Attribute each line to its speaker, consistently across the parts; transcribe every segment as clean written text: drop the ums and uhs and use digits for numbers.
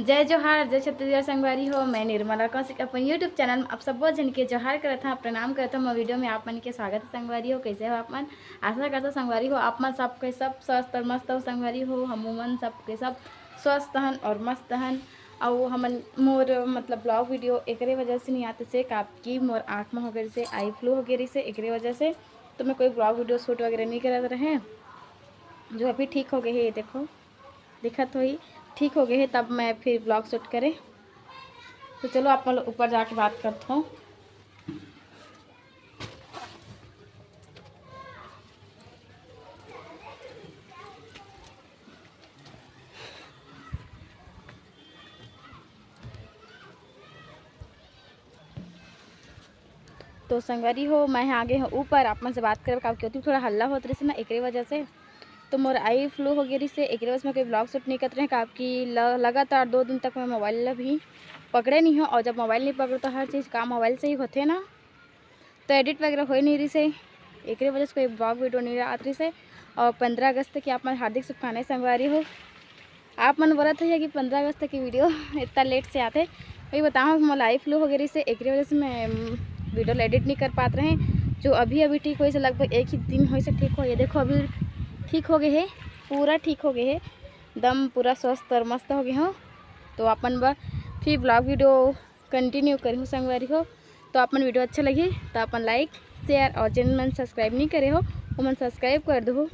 Speaker 1: जय जोहार, जय छत्तीसगढ़ संगवारी हो। मैं निर्मला कौशिक अपन यूट्यूब चैनल में आप सब बहुत जन के जोहार करता हूँ, प्रणाम करता हूँ। वीडियो में आप मन के स्वागत है। संगवारी हो, कैसे हो आप मन? आशा करता संगवारी हो आप मन सबके सब स्वस्थ और मस्त हो। संगवारी हो हम मन सबके सब स्वस्थ हन और मस्त हन। और हमन मोर मतलब ब्लॉग वीडियो एक वजह से नहीं आते से कापकी मोर आँख में हो गई से आई फ्लू हो गई से एक वजह से, तो मैं कोई ब्लॉग वीडियो शूट वगैरह नहीं कर रहे। जो अभी ठीक हो गए है, ये देखो दिखत हो ही ठीक हो गए है, तब मैं फिर ब्लॉग शूट करें। तो चलो आप लोग ऊपर जाके बात करता हूँ। तो संगवारी हो मैं आगे हूँ ऊपर, आप मन से बात कर क्योंकि थोड़ा हल्ला होता रही से ना एक वजह से, तो मोर आई फ्लू हो गई से एक वजह से मैं कोई ब्लॉग शूट नहीं कर रहे हैं। आपकी लगातार 2 दिन तक मैं मोबाइल भी पकड़े नहीं हूँ, और जब मोबाइल नहीं पकड़ो तो हर चीज़ काम मोबाइल से ही होते ना, तो एडिट वगैरह हो नहीं रही से एक वजह से कोई ब्लॉग वीडियो नहीं आ रही से। और 15 अगस्त की आप मन हार्दिक शुभकामनाएं संगवारी हो। आप मन बोला था कि 15 अगस्त की वीडियो इतना लेट से आते, वही बताऊँ मोर आई फ्लू हो गई से एक वजह से मैं वीडियो एडिट नहीं कर पाते रहे। जो अभी ठीक हो से लगभग एक ही दिन हो से ठीक हो, ये देखो अभी ठीक हो गए है, पूरा ठीक हो गए है, दम पूरा स्वस्थ और मस्त हो गए हो। तो अपन फिर ब्लॉग वीडियो कंटिन्यू करी हूँ संगवारी हो। तो अपन वीडियो अच्छा लगी तो अपन लाइक शेयर और चैनल में सब्सक्राइब नहीं करे हो वो मन सब्सक्राइब कर दो।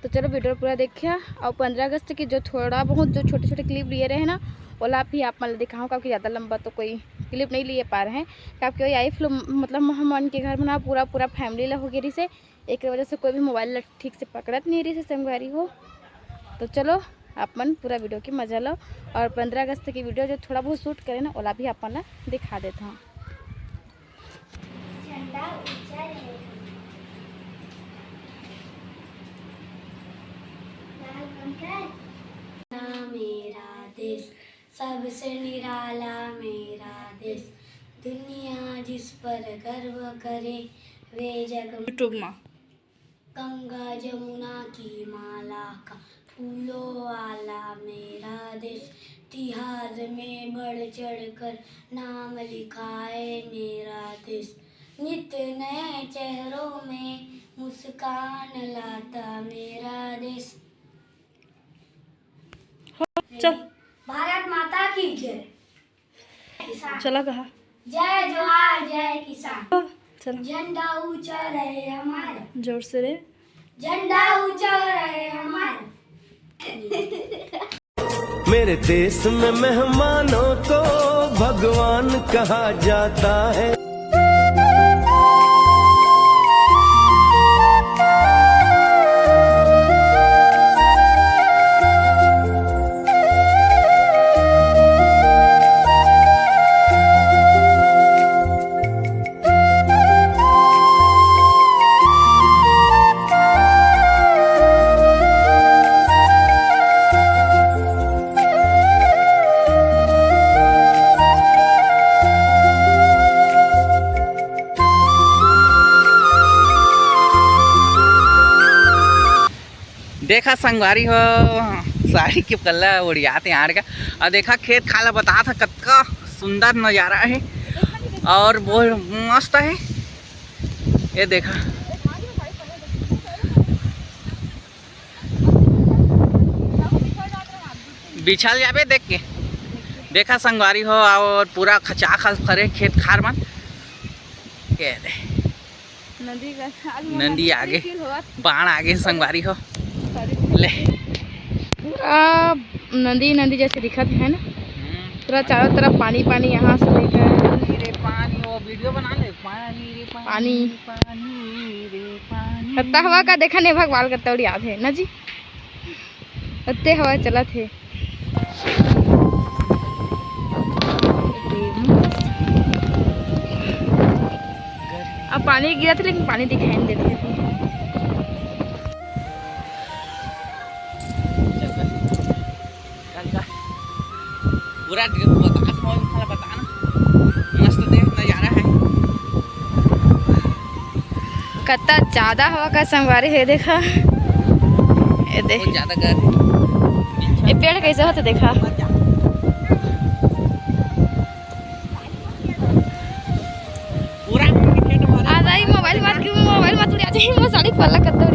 Speaker 1: तो चलो वीडियो पूरा देखिए। और 15 अगस्त की जो थोड़ा बहुत जो छोटे छोटे क्लिप लिए रहे ना, ओला भी आप मन दिखाऊँ, क्योंकि ज़्यादा लंबा तो कोई क्लिप नहीं लिए पा रहे हैं, क्योंकि वही आई फ्लू मतलब मन के घर में ना पूरा फैमिली ला हो गई से एक वजह से कोई भी मोबाइल ठीक से पकड़त नहीं रही से संगवारी हो। तो चलो आप मन पूरा वीडियो की मजा लो। और 15 अगस्त की वीडियो जो थोड़ा बहुत शूट करे ना, ओला भी आप मन दिखा देता हूँ।
Speaker 2: मेरा देश सबसे निराला मेरा देश, दुनिया जिस पर गर्व करे वे जग
Speaker 1: यूट्यूब में
Speaker 2: गंगा जमुना की माला का फूलों वाला मेरा देश, इतिहास में बढ़ चढ़ कर नाम लिखाए मेरा देश, नित्य नए चेहरों में मुस्कान लाता मेरा देश।
Speaker 1: चल
Speaker 2: भारत माता की जय।
Speaker 1: चला कहा
Speaker 2: जय जोहार जय किसान।
Speaker 1: चल
Speaker 2: झंडा ऊंचा रहे हमारा,
Speaker 1: जोर से रे,
Speaker 2: झंडा ऊंचा रहे हमारा।
Speaker 3: मेरे देश में मेहमानों को भगवान कहा जाता है।
Speaker 4: देखा संगवारी हो साड़ी के पल्ला उड़ियाते आड़ का, और देखा खेत खाला बता था कतका सुंदर नज़ारा है और बहुत मस्त है। ये देखा बिछल जाबे देख के, देखा संगवारी हो और पूरा खचा खच फरे खेत खार मन। ये दे नंदी आगे बाण आगे संगवारी हो ले
Speaker 1: पूरा नदी जैसे दिखत है ना, पूरा चारों तरफ पानी पानी यहाँ से लेकर
Speaker 4: पानी। वो वीडियो बना ले, पानी रे
Speaker 1: पानी
Speaker 4: पानी रे पानी।
Speaker 1: कत्ता हवा का देखा नहीं भगवान कत्ता उड़ी याद है ना जी, कत्ते हवा चला थे। अब पानी गिरा था लेकिन पानी दिखाई नहीं देते थे।
Speaker 4: पूरा बताना मस्त देख नज़ारा है।
Speaker 1: कत्ता ज़्यादा हवा का संगवारी है देखा, ये देख
Speaker 4: बहुत ज़्यादा गर्म।
Speaker 1: ये पेड़ कैसे होता देखा। पल्ला कत्ता